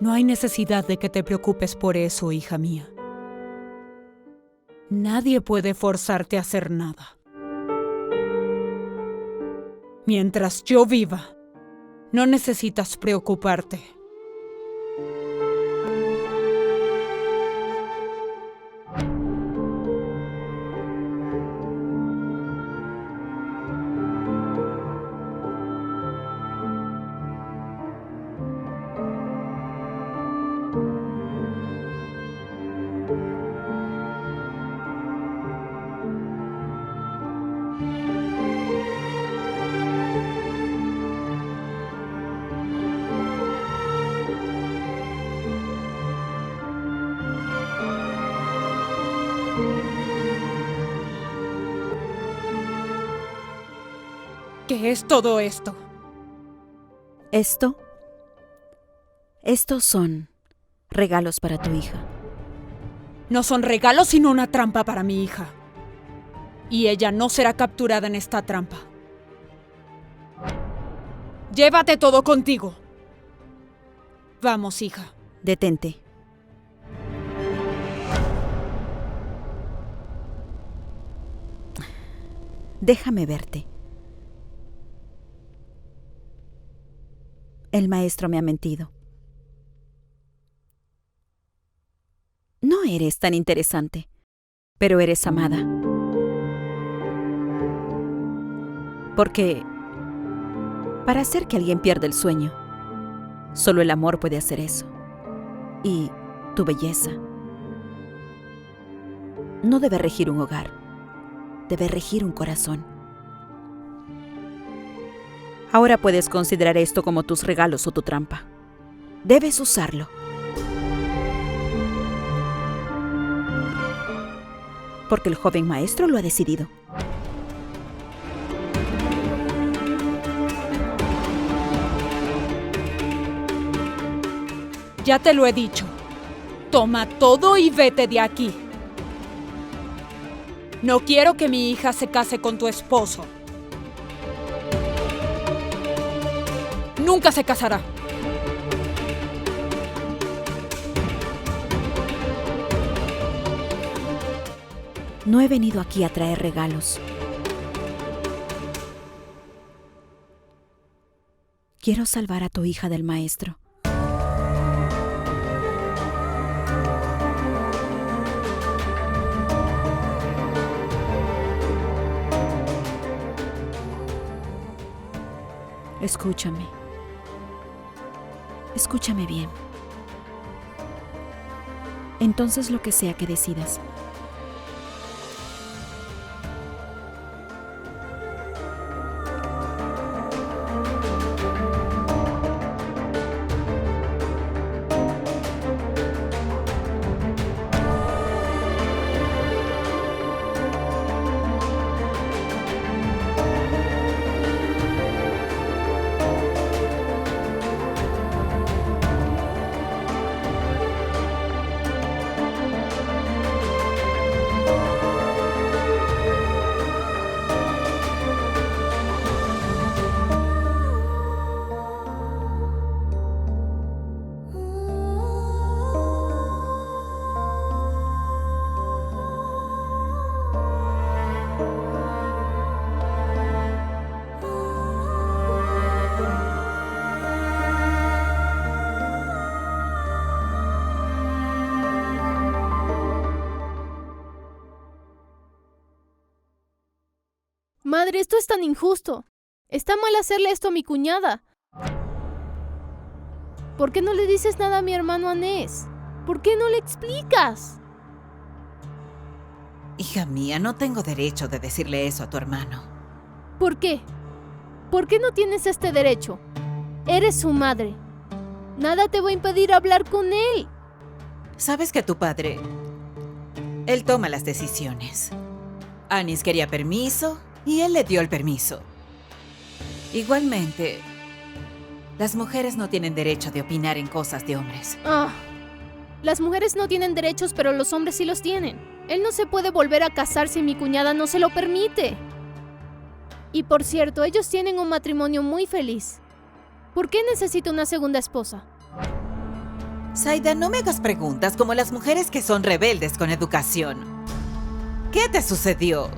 No hay necesidad de que te preocupes por eso, hija mía. Nadie puede forzarte a hacer nada. Mientras yo viva, no necesitas preocuparte. ¿Qué es todo esto? Estos son regalos para tu hija. No son regalos, sino una trampa para mi hija. Y ella no será capturada en esta trampa. Llévate todo contigo. Vamos, hija. Detente. Déjame verte. El maestro me ha mentido. No eres tan interesante, pero eres amada. Porque para hacer que alguien pierda el sueño, solo el amor puede hacer eso. Y tu belleza no debe regir un hogar, debe regir un corazón. Ahora puedes considerar esto como tus regalos o tu trampa. Debes usarlo. Porque el joven maestro lo ha decidido. Ya te lo he dicho. Toma todo y vete de aquí. No quiero que mi hija se case con tu esposo. Nunca se casará. No he venido aquí a traer regalos. Quiero salvar a tu hija del maestro. Escúchame. Escúchame bien. Entonces lo que sea que decidas. Madre, esto es tan injusto. Está mal hacerle esto a mi cuñada. ¿Por qué no le dices nada a mi hermano Anés? ¿Por qué no le explicas? Hija mía, no tengo derecho de decirle eso a tu hermano. ¿Por qué? ¿Por qué no tienes este derecho? Eres su madre. Nada te va a impedir hablar con él. Sabes que tu padre, él toma las decisiones. Anis quería permiso y él le dio el permiso. Igualmente, las mujeres no tienen derecho de opinar en cosas de hombres. Las mujeres no tienen derechos, pero los hombres sí los tienen. Él no se puede volver a casar si mi cuñada no se lo permite. Y por cierto, ellos tienen un matrimonio muy feliz. ¿Por qué necesita una segunda esposa? Saida, no me hagas preguntas como las mujeres que son rebeldes con educación. ¿Qué te sucedió?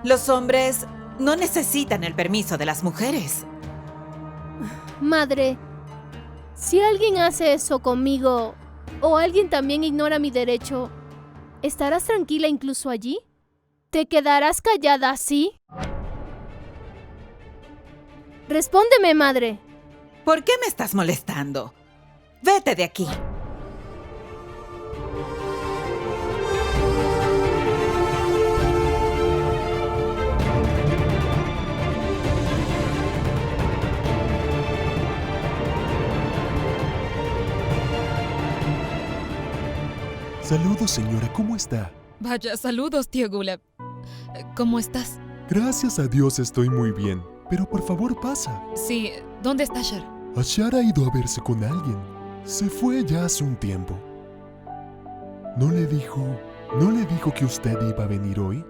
Los hombres no necesitan el permiso de las mujeres. Madre, si alguien hace eso conmigo o alguien también ignora mi derecho, ¿estarás tranquila incluso allí? ¿Te quedarás callada así? Respóndeme, madre. ¿Por qué me estás molestando? Vete de aquí. Saludos, señora, ¿cómo está? Vaya, saludos, tío Gulab. ¿Cómo estás? Gracias a Dios estoy muy bien, pero por favor pasa. Sí, ¿dónde está Shar? Ashar ha ido a verse con alguien. Se fue ya hace un tiempo. ¿No le dijo que usted iba a venir hoy?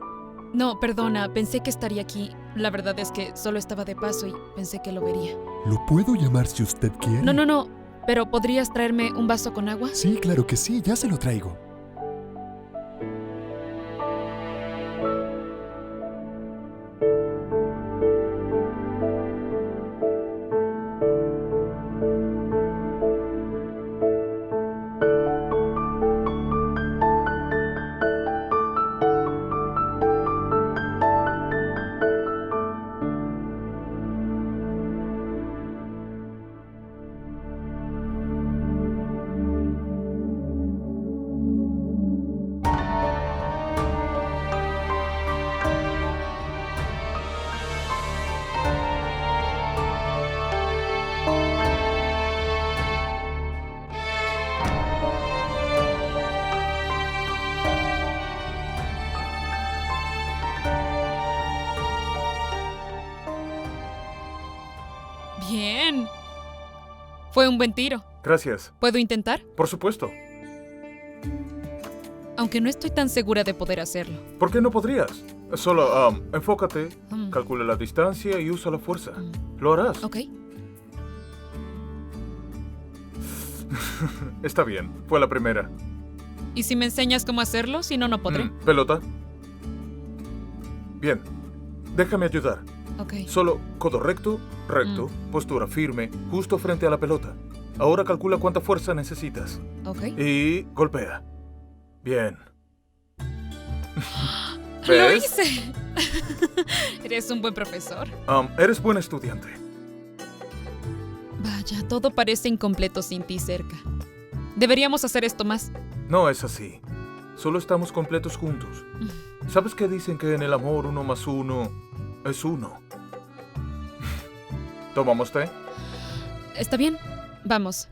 No, perdona, pensé que estaría aquí. La verdad es que solo estaba de paso y pensé que lo vería. ¿Lo puedo llamar si usted quiere? No, pero ¿podrías traerme un vaso con agua? Sí, claro que sí, ya se lo traigo. Bien. Fue un buen tiro. Gracias. ¿Puedo intentar? Por supuesto. Aunque no estoy tan segura de poder hacerlo. ¿Por qué no podrías? Solo, enfócate, Mm. calcula la distancia y usa la fuerza. Mm. Lo harás. Ok. Está bien, fue la primera. ¿Y si me enseñas cómo hacerlo? Si no, no podré. Pelota. Bien, déjame ayudar. Ok. Solo codo recto, postura firme, justo frente a la pelota. Ahora calcula cuánta fuerza necesitas. Ok. Y golpea. Bien. ¡Lo ¿Ves? hice! Eres un buen profesor. Eres buen estudiante. Vaya, todo parece incompleto sin ti cerca. Deberíamos hacer esto más. No es así. Solo estamos completos juntos. ¿Sabes qué dicen que en el amor 1 más 1 es 1? ¿Tomamos té? Está bien. Vamos.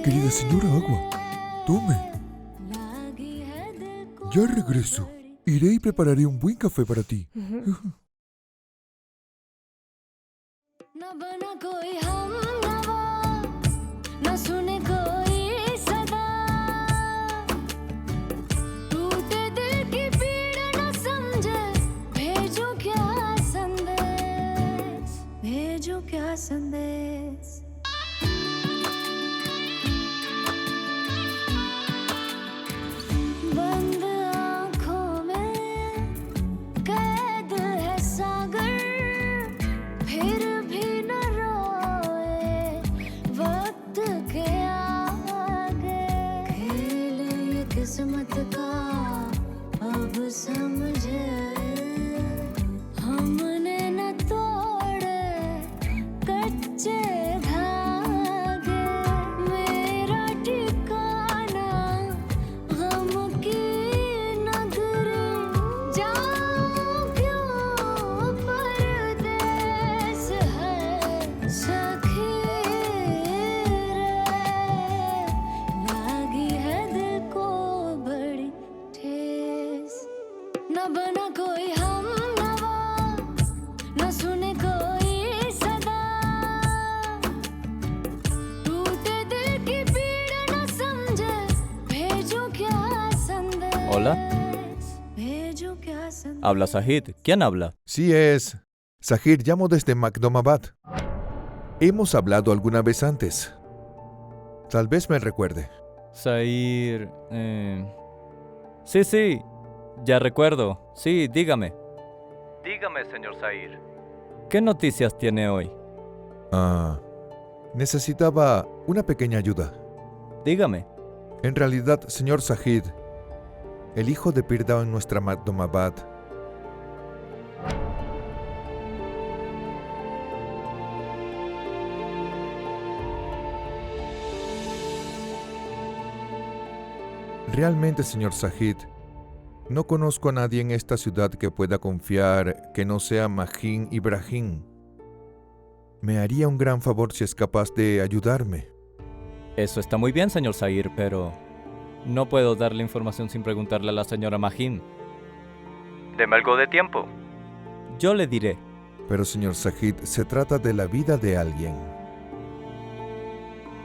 Querida señora Agua, tome. Ya regreso. Iré y prepararé un buen café para ti. किस्मत का अब समझे हमने न रचे धागे मेरा ठिकाना गम की नगरी जाऊं क्यों परदेस है सखी रे लागी है दिल को बड़ी ठेस न बना कोई हम नवा न सुने कोई सदा टूटे दिल की पीड़ न समझे भेजूं क्या संदेश Hola. भेजूं क्या संदेश Habla Sahid. ¿Quién habla? Sí es. Zahir, llamo desde Magdomabad. Hemos hablado alguna vez antes. Tal vez me recuerde. Sair. Sí, ya recuerdo. Sí, dígame. Dígame, señor Sair. ¿Qué noticias tiene hoy? Necesitaba una pequeña ayuda. Dígame. En realidad, señor Zahid, el hijo de Pirdao en nuestra Magdomabad realmente, señor Zahid, no conozco a nadie en esta ciudad que pueda confiar que no sea Majin Ibrahim. Me haría un gran favor si es capaz de ayudarme. Eso está muy bien, señor Sair, pero no puedo darle información sin preguntarle a la señora Majin. Deme algo de tiempo. Yo le diré. Pero, señor Zahid, se trata de la vida de alguien.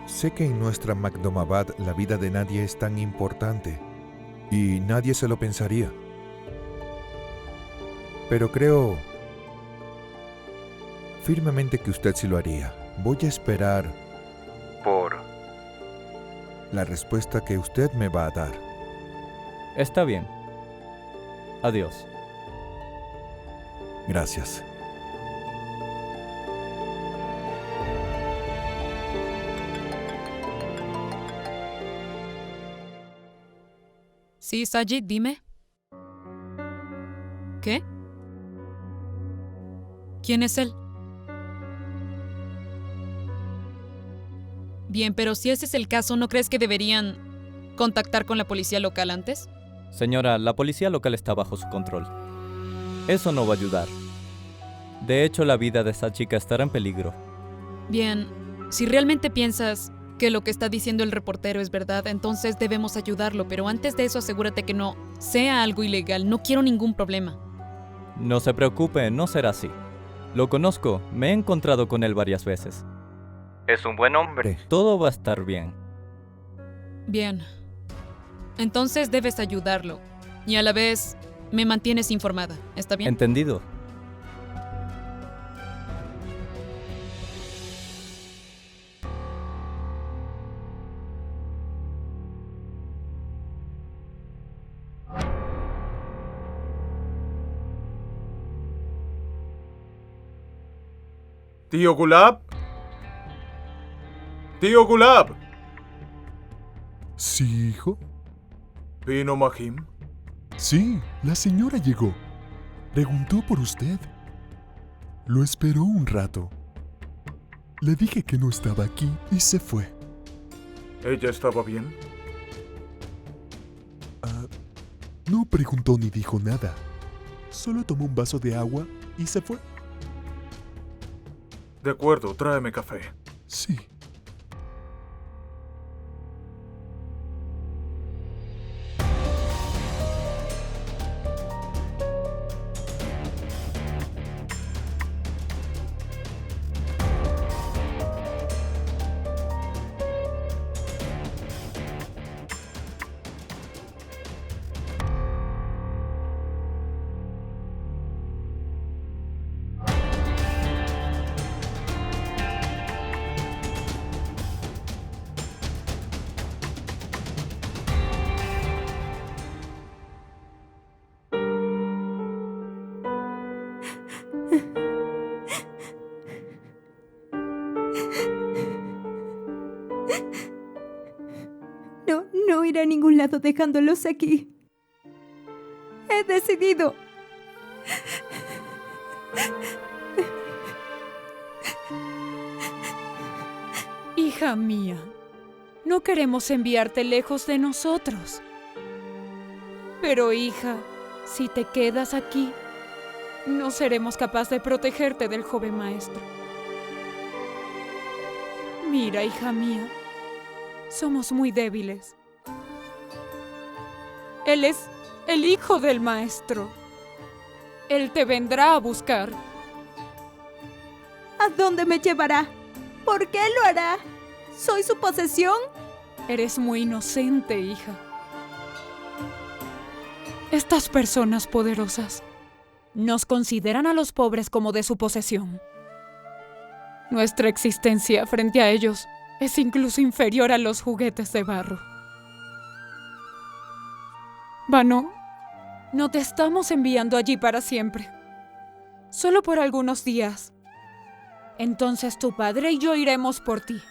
Sé que en nuestra Magdomabad la vida de nadie es tan importante y nadie se lo pensaría. Pero creo firmemente que usted sí lo haría. Voy a esperar por la respuesta que usted me va a dar. Está bien. Adiós. Gracias. Sí, Sajid, dime. ¿Qué? ¿Quién es él? Bien, pero si ese es el caso, ¿no crees que deberían contactar con la policía local antes? Señora, la policía local está bajo su control. Eso no va a ayudar. De hecho, la vida de esa chica estará en peligro. Bien, si realmente piensas que lo que está diciendo el reportero es verdad, entonces debemos ayudarlo, pero antes de eso asegúrate que no sea algo ilegal. No quiero ningún problema. No se preocupe, no será así. Lo conozco, me he encontrado con él varias veces. Es un buen hombre. Todo va a estar bien. Bien. Entonces debes ayudarlo. Y a la vez me mantienes informada. ¿Está bien? ¿Entendido? ¿Tío Gulab? ¡Tío Gulab! ¿Sí, hijo? ¿Vino Mahim? Sí, la señora llegó. Preguntó por usted. Lo esperó un rato. Le dije que no estaba aquí y se fue. ¿Ella estaba bien? No preguntó ni dijo nada. Solo tomó un vaso de agua y se fue. De acuerdo, tráeme café. Sí. No iré a ningún lado dejándolos aquí. He decidido. Hija mía, no queremos enviarte lejos de nosotros. Pero hija, si te quedas aquí, no seremos capaces de protegerte del joven maestro. Mira, hija mía, somos muy débiles. Él es el hijo del maestro. Él te vendrá a buscar. ¿A dónde me llevará? ¿Por qué lo hará? ¿Soy su posesión? Eres muy inocente, hija. Estas personas poderosas nos consideran a los pobres como de su posesión. Nuestra existencia frente a ellos es incluso inferior a los juguetes de barro. Vano, no te estamos enviando allí para siempre. Solo por algunos días. Entonces tu padre y yo iremos por ti.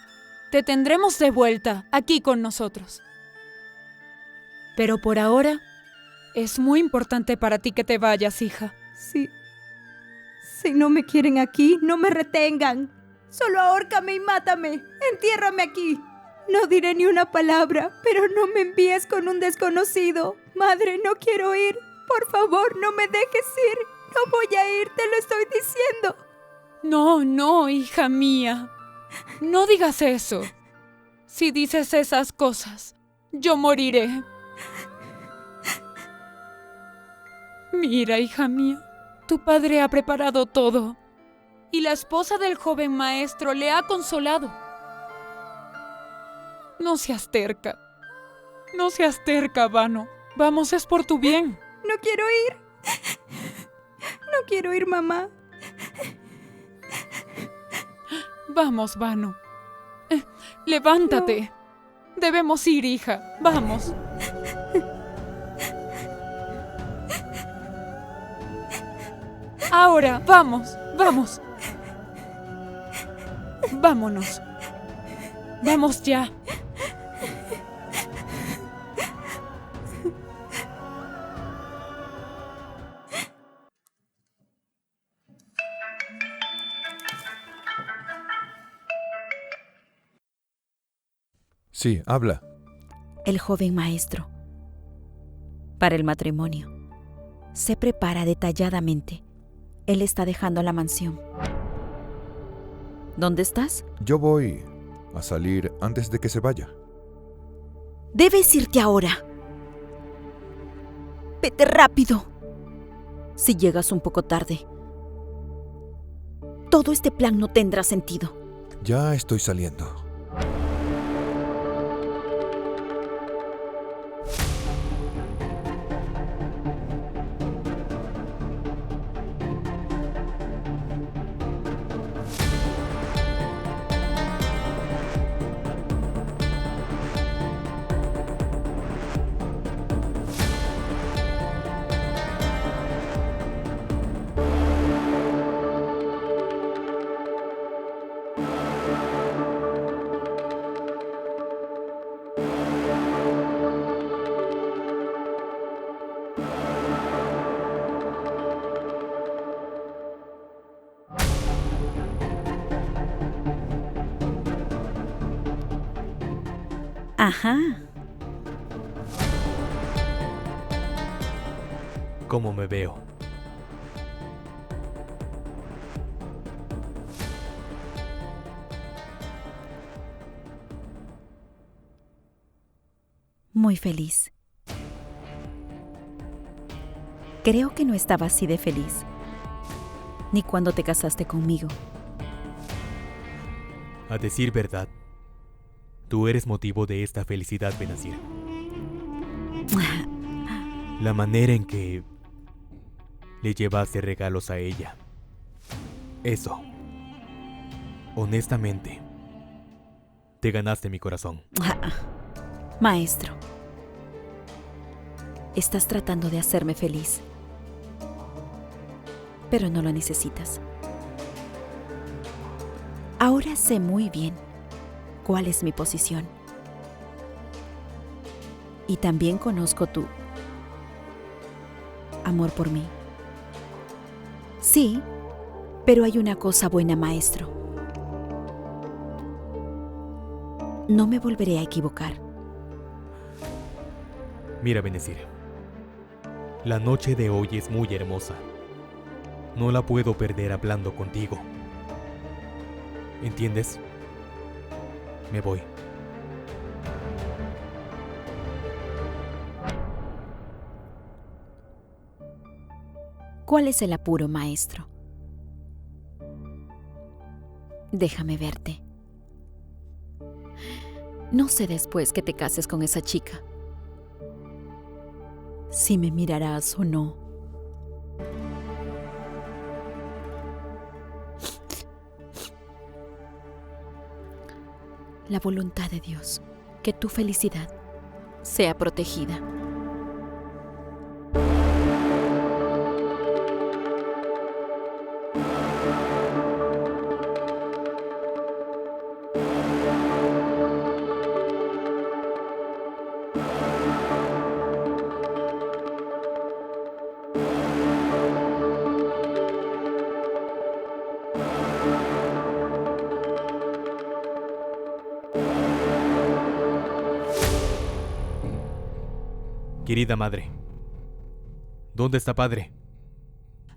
Te tendremos de vuelta aquí con nosotros. Pero por ahora, es muy importante para ti que te vayas, hija. Si no me quieren aquí, no me retengan. Solo ahórcame y mátame. Entiérrame aquí. No diré ni una palabra, pero no me envíes con un desconocido. Madre, no quiero ir. Por favor, no me dejes ir. No voy a ir, te lo estoy diciendo. No, hija mía. No digas eso. Si dices esas cosas, yo moriré. Mira, hija mía, tu padre ha preparado todo. Y la esposa del joven maestro le ha consolado. No seas terca. No seas terca, Vano. Vamos, es por tu bien. No quiero ir. No quiero ir, mamá. Vamos, Vano. Levántate. No. Debemos ir, hija. Vamos. Ahora, vamos. Vámonos. Vamos ya. Sí, habla. El joven maestro, para el matrimonio, se prepara detalladamente. Él está dejando la mansión. ¿Dónde estás? Yo voy a salir antes de que se vaya. Debes irte ahora. Vete rápido. Si llegas un poco tarde, todo este plan no tendrá sentido. Ya estoy saliendo. Ajá. ¿Cómo me veo? Muy feliz. Creo que no estaba así de feliz, ni cuando te casaste conmigo. A decir verdad, tú eres motivo de esta felicidad, Benazir. La manera en que le llevaste regalos a ella. Eso, honestamente, te ganaste mi corazón. Maestro, estás tratando de hacerme feliz, pero no lo necesitas. Ahora sé muy bien cuál es mi posición. Y también conozco tu amor por mí. Sí, pero hay una cosa buena, maestro. No me volveré a equivocar. Mira, Benazir. La noche de hoy es muy hermosa. No la puedo perder hablando contigo. ¿Entiendes? Me voy. ¿Cuál es el apuro, maestro? Déjame verte. No sé después que te cases con esa chica si me mirarás o no. La voluntad de Dios, que tu felicidad sea protegida. Querida madre, ¿dónde está padre?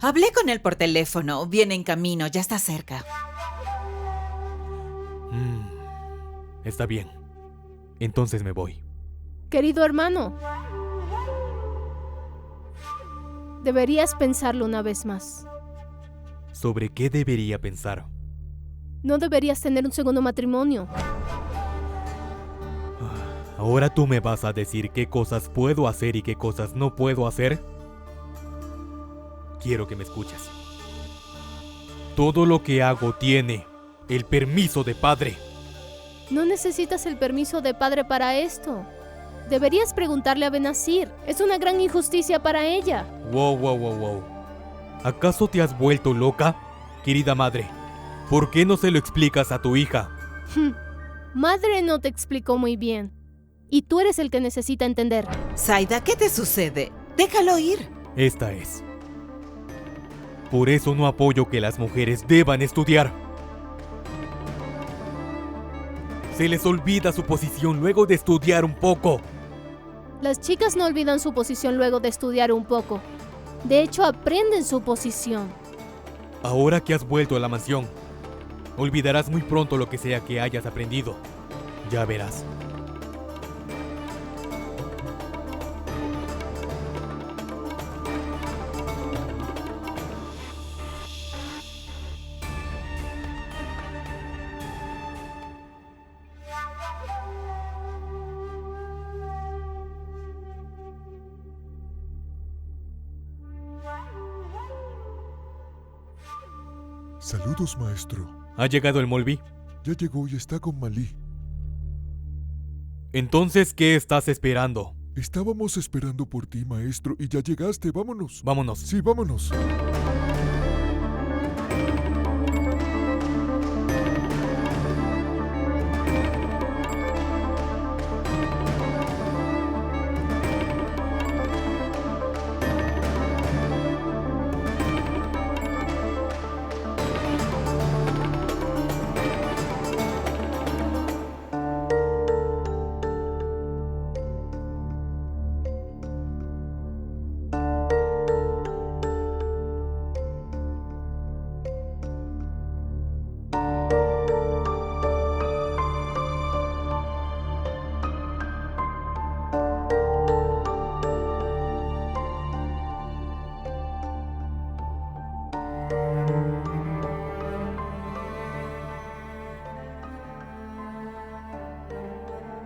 Hablé con él por teléfono. Viene en camino, ya está cerca. Está bien. Entonces me voy. Querido hermano, deberías pensarlo una vez más. ¿Sobre qué debería pensar? No deberías tener un segundo matrimonio. ¿Ahora tú me vas a decir qué cosas puedo hacer y qué cosas no puedo hacer? Quiero que me escuches. Todo lo que hago tiene el permiso de padre. No necesitas el permiso de padre para esto. Deberías preguntarle a Benazir. Es una gran injusticia para ella. Wow. ¿Acaso te has vuelto loca? Querida madre, ¿por qué no se lo explicas a tu hija? Madre no te explicó muy bien. Y tú eres el que necesita entender. Zaida, ¿qué te sucede? Déjalo ir. Esta es. Por eso no apoyo que las mujeres deban estudiar. Se les olvida su posición luego de estudiar un poco. Las chicas no olvidan su posición luego de estudiar un poco. De hecho, aprenden su posición. Ahora que has vuelto a la mansión, olvidarás muy pronto lo que sea que hayas aprendido. Ya verás. Saludos, maestro. ¿Ha llegado el Molvi? Ya llegó y está con Malí. Entonces, ¿qué estás esperando? Estábamos esperando por ti, maestro, y ya llegaste. Vámonos. Vámonos. Sí, vámonos.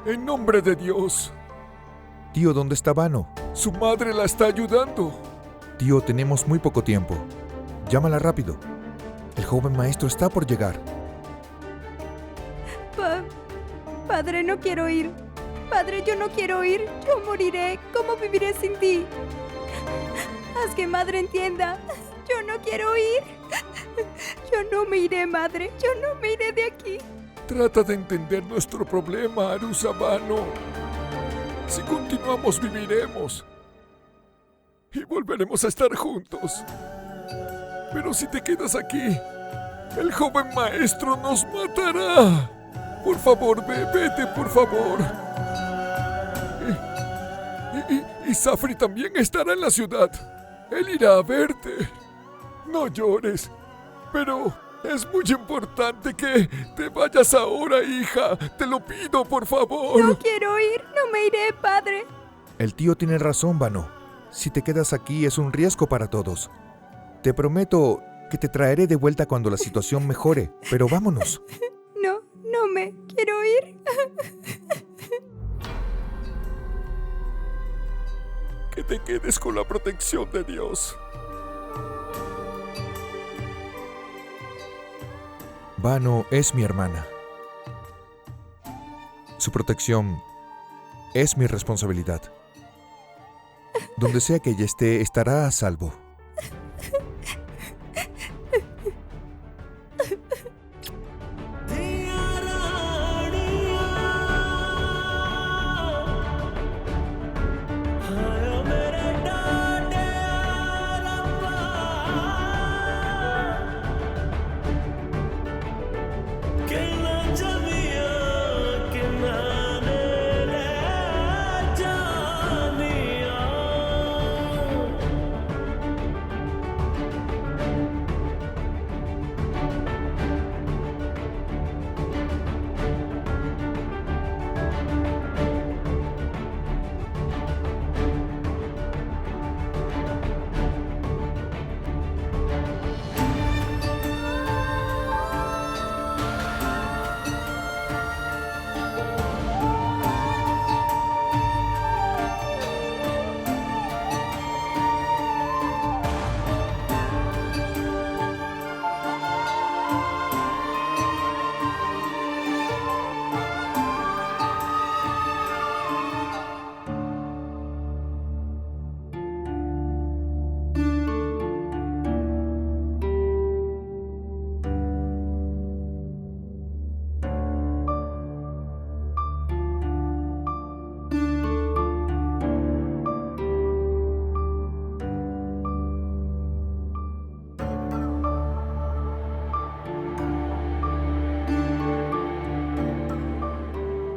En nombre de Dios. Tío, ¿dónde está Vano? Su madre la está ayudando. Tío, tenemos muy poco tiempo. Llámala rápido. El joven maestro está por llegar. Padre, no quiero ir. Padre, yo no quiero ir. Yo moriré. ¿Cómo viviré sin ti? Haz que madre entienda. Yo no quiero ir. Yo no me iré, madre. Yo no me iré de aquí. Trata de entender nuestro problema, Arusabano. Si continuamos, viviremos. Y volveremos a estar juntos. Pero si te quedas aquí, el joven maestro nos matará. Por favor, vete, por favor. Y Safri también estará en la ciudad. Él irá a verte. No llores. Pero es muy importante que te vayas ahora, hija. Te lo pido, por favor. No quiero ir, no me iré, padre. El tío tiene razón, Vano. Si te quedas aquí es un riesgo para todos. Te prometo que te traeré de vuelta cuando la situación mejore, pero vámonos. No me quiero ir. Que te quedes con la protección de Dios. Vano es mi hermana. Su protección es mi responsabilidad. Donde sea que ella esté, estará a salvo.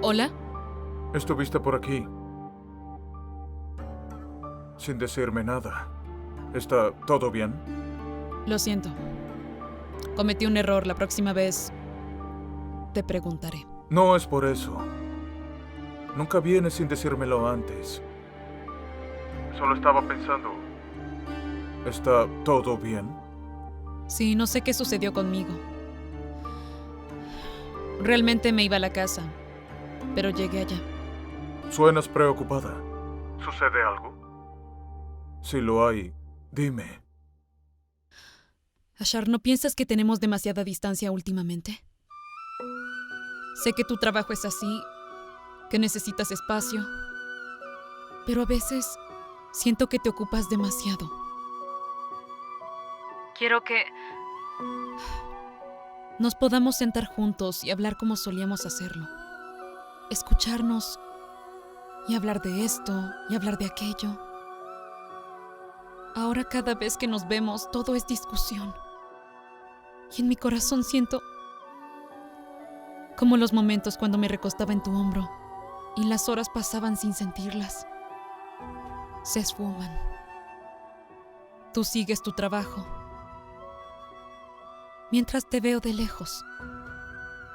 ¿Hola? Estuviste por aquí. Sin decirme nada. ¿Está todo bien? Lo siento. Cometí un error. La próxima vez te preguntaré. No es por eso. Nunca vienes sin decírmelo antes. Solo estaba pensando. ¿Está todo bien? Sí, no sé qué sucedió conmigo. Realmente me iba a la casa, pero llegué allá. Suenas preocupada. ¿Sucede algo? Si lo hay, dime. Ashar, ¿no piensas que tenemos demasiada distancia últimamente? Sé que tu trabajo es así, que necesitas espacio, pero a veces siento que te ocupas demasiado. Quiero que nos podamos sentar juntos y hablar como solíamos hacerlo. Escucharnos y hablar de esto y hablar de aquello. Ahora cada vez que nos vemos todo es discusión. Y en mi corazón siento como los momentos cuando me recostaba en tu hombro y las horas pasaban sin sentirlas. Se esfuman. Tú sigues tu trabajo. Mientras te veo de lejos,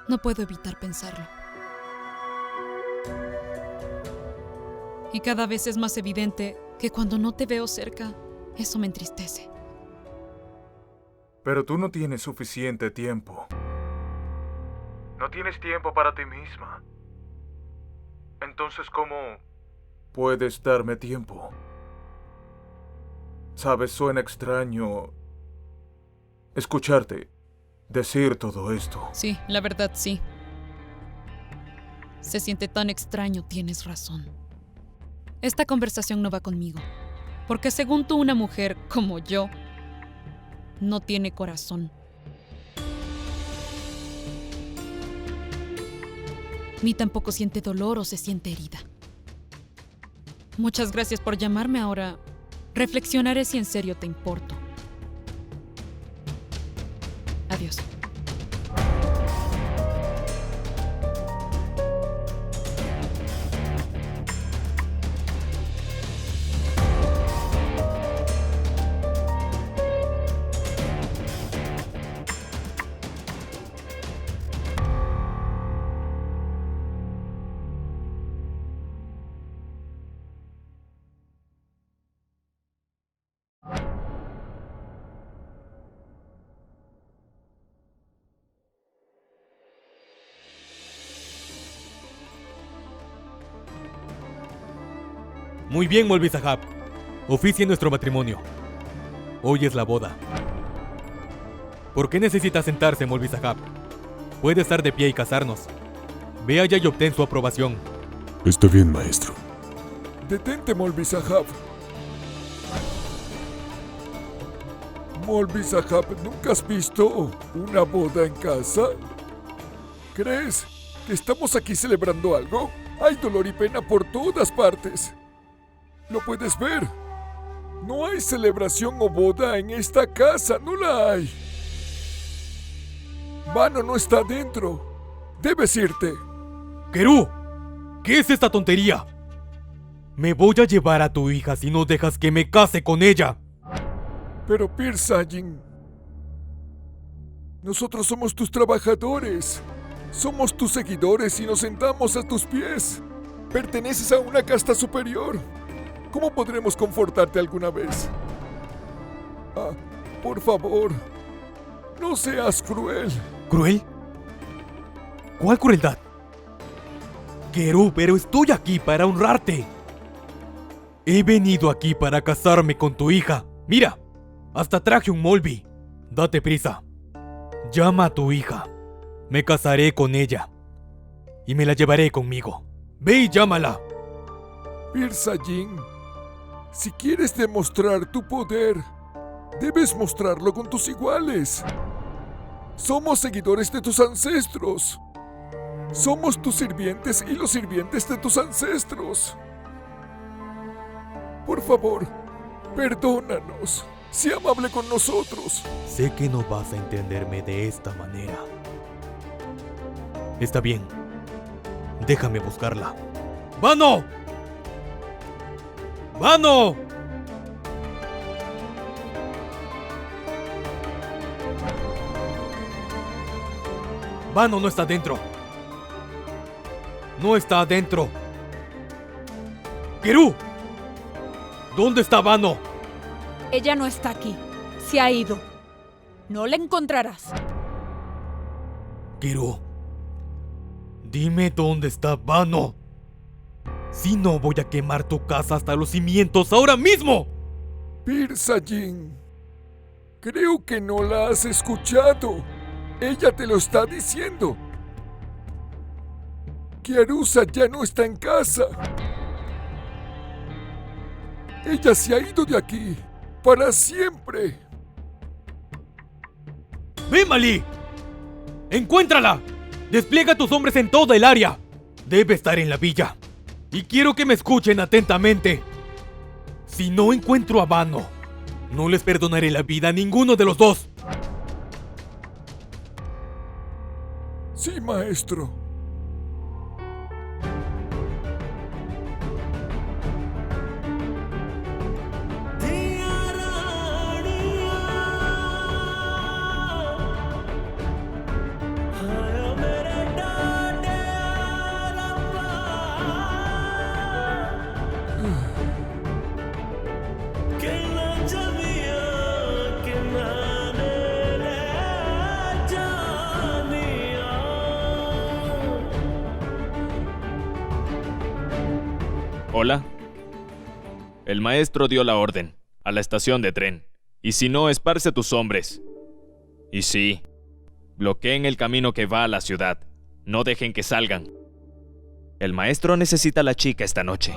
no puedo evitar pensarlo. Y cada vez es más evidente que cuando no te veo cerca, eso me entristece. Pero tú no tienes suficiente tiempo. No tienes tiempo para ti misma. Entonces, ¿cómo puedes darme tiempo? Sabes, suena extraño escucharte decir todo esto. Sí, la verdad sí. Se siente tan extraño, tienes razón. Esta conversación no va conmigo, porque según tú una mujer como yo no tiene corazón. Ni tampoco siente dolor o se siente herida. Muchas gracias por llamarme ahora. Reflexionaré si en serio te importo. Adiós. Muy bien, Molvi Sahab. Oficie nuestro matrimonio. Hoy es la boda. ¿Por qué necesita sentarse, Molvi Sahab? Puede estar de pie y casarnos. Ve allá y obtén su aprobación. Está bien, maestro. Detente, Molvi Sahab. Molvi Sahab, ¿nunca has visto una boda en casa? ¿Crees que estamos aquí celebrando algo? Hay dolor y pena por todas partes. ¿Lo puedes ver? No hay celebración o boda en esta casa, no la hay. Vano no está dentro. Debes irte. ¡Keru! ¿Qué es esta tontería? Me voy a llevar a tu hija si no dejas que me case con ella. Pero Pir Sajin, nosotros somos tus trabajadores. Somos tus seguidores y nos sentamos a tus pies. Perteneces a una casta superior. ¿Cómo podremos confortarte alguna vez? Ah, por favor, no seas cruel. ¿Cruel? ¿Cuál crueldad? Keru, pero estoy aquí para honrarte. He venido aquí para casarme con tu hija. Mira, hasta traje un Molvi. Date prisa. Llama a tu hija. Me casaré con ella. Y me la llevaré conmigo. Ve y llámala. Pir Sajin, si quieres demostrar tu poder, debes mostrarlo con tus iguales. Somos seguidores de tus ancestros. Somos tus sirvientes y los sirvientes de tus ancestros. Por favor, perdónanos. Sé amable con nosotros. Sé que no vas a entenderme de esta manera. Está bien. Déjame buscarla. ¡Vano! ¡Vano! Vano no está dentro. No está adentro. ¡Keru! ¿Dónde está Vano? Ella no está aquí. Se ha ido. No la encontrarás. Keru, dime dónde está Vano. Si no, voy a quemar tu casa hasta los cimientos ahora mismo. Pir Sajin, creo que no la has escuchado. Ella te lo está diciendo. Kiarusa ya no está en casa. Ella se ha ido de aquí para siempre. ¡Ve, Malí! ¡Encuéntrala! Despliega tus hombres en toda el área. Debe estar en la villa. Y quiero que me escuchen atentamente. Si no encuentro a Vano, no les perdonaré la vida a ninguno de los dos. Sí, maestro. Hola. El maestro dio la orden a la estación de tren. Y si no, esparce tus hombres. Y sí, bloqueen el camino que va a la ciudad. No dejen que salgan. El maestro necesita a la chica esta noche.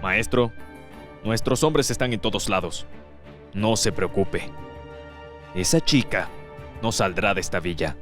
Maestro, nuestros hombres están en todos lados. No se preocupe. Esa chica no saldrá de esta villa.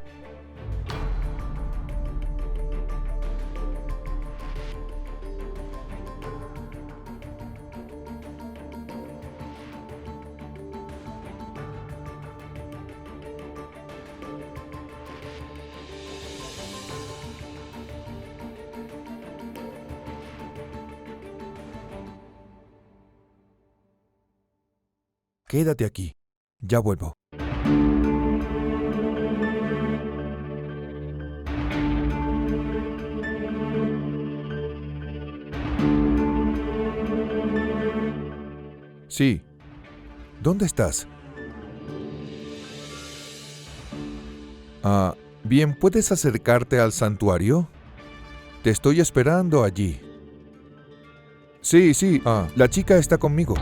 Quédate aquí. Ya vuelvo. Sí. ¿Dónde estás? Bien, ¿puedes acercarte al santuario? Te estoy esperando allí. Sí, la chica está conmigo.